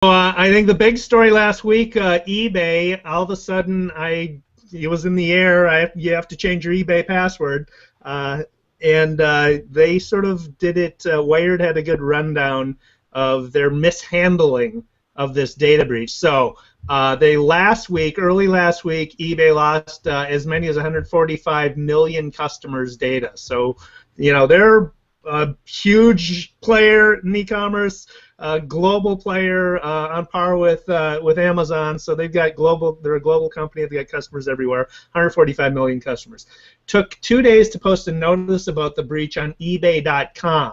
I think the big story last week, eBay, all of a sudden, it was in the air. You have to change your eBay password, and they sort of did it. Wired had a good rundown of their mishandling of this data breach. So early last week, eBay lost as many as 145 million customers' data. So, they're a huge player in e-commerce. Global player on par with Amazon, so they've got global. They're a global company. They've got customers everywhere. 145 million customers. Took 2 days to post a notice about the breach on eBay.com.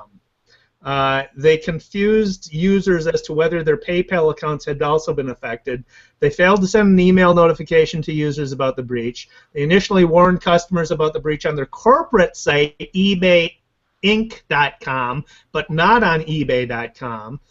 They confused users as to whether their PayPal accounts had also been affected. They failed to send an email notification to users about the breach. They initially warned customers about the breach on their corporate site, eBayInc.com, but not on eBay.com.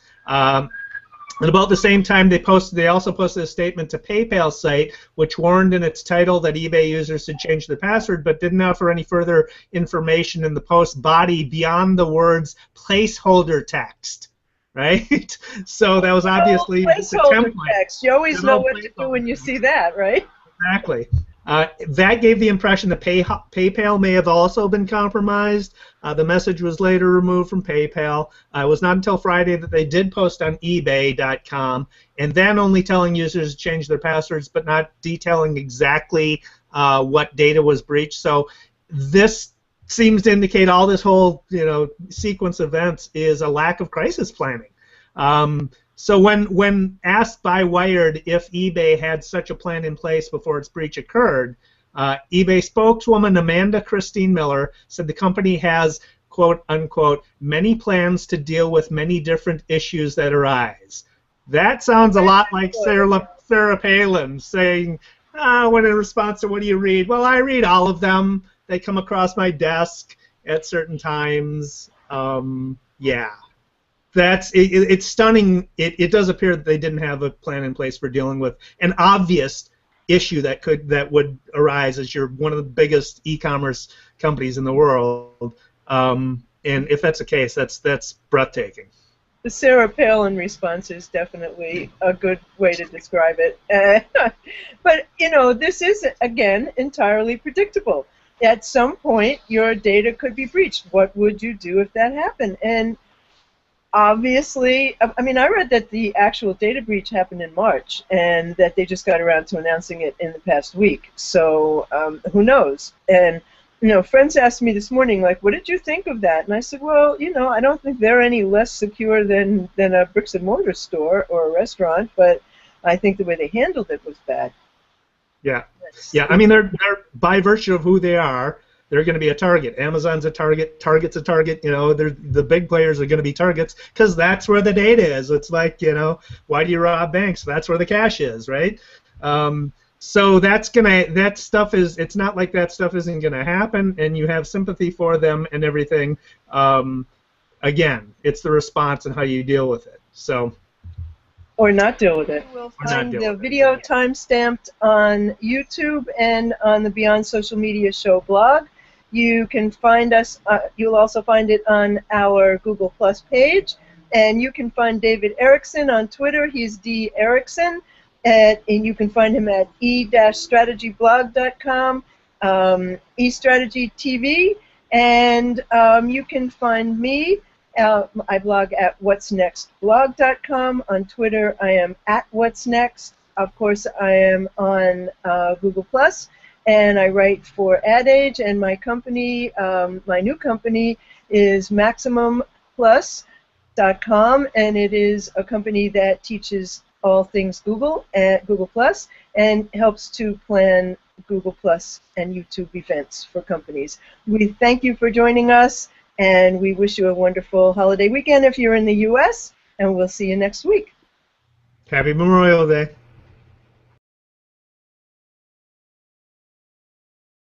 And about the same time, they also posted a statement to PayPal's site, which warned in its title that eBay users should change their password, but didn't offer any further information in the post body beyond the words placeholder text. Right? So that was obviously the template. Text. You always know what to do when you see that, right? Exactly. That gave the impression that PayPal may have also been compromised. The message was later removed from PayPal. It was not until Friday that they did post on eBay.com, and then only telling users to change their passwords, but not detailing exactly what data was breached. So this seems to indicate all this whole sequence of events is a lack of crisis planning. So when asked by Wired if eBay had such a plan in place before its breach occurred, eBay spokeswoman Amanda Christine Miller said the company has, quote unquote, many plans to deal with many different issues that arise. That sounds a lot like Sarah Palin saying, when in response to what do you read? Well, I read all of them. They come across my desk at certain times. Yeah. It's stunning. It does appear that they didn't have a plan in place for dealing with an obvious issue that would arise as you're one of the biggest e-commerce companies in the world. And if that's the case, that's breathtaking. The Sarah Palin response is definitely a good way to describe it. But this is again entirely predictable. At some point, your data could be breached. What would you do if that happened? And obviously, I mean, I read that the actual data breach happened in March, and that they just got around to announcing it in the past week. So who knows? And friends asked me this morning, like, what did you think of that? And I said, well, I don't think they're any less secure than a bricks and mortar store or a restaurant, but I think the way they handled it was bad. Yeah, yeah. I mean, they're by virtue of who they are, they're going to be a target. Amazon's a target. Target's a target. The big players are going to be targets because that's where the data is. It's like, why do you rob banks? That's where the cash is, right? So that stuff is. It's not like that stuff isn't going to happen, and you have sympathy for them and everything. Again, it's the response and how you deal with it. So. Or not deal with it. We'll find the video timestamped on YouTube and on the Beyond Social Media Show blog. You can find us, you'll also find it on our Google Plus page, and you can find David Erickson on Twitter. He's D. Erickson, and you can find him at e-strategyblog.com, eStrategy TV, and you can find me. I blog at whatsnextblog.com. On Twitter, I am at whatsnext. Of course, I am on Google Plus, and I write for Ad Age. And my company, my new company, is MaximumPlus.com, and it is a company that teaches all things Google at Google Plus and helps to plan Google Plus and YouTube events for companies. We thank you for joining us. And we wish you a wonderful holiday weekend if you're in the U.S., and we'll see you next week. Happy Memorial Day.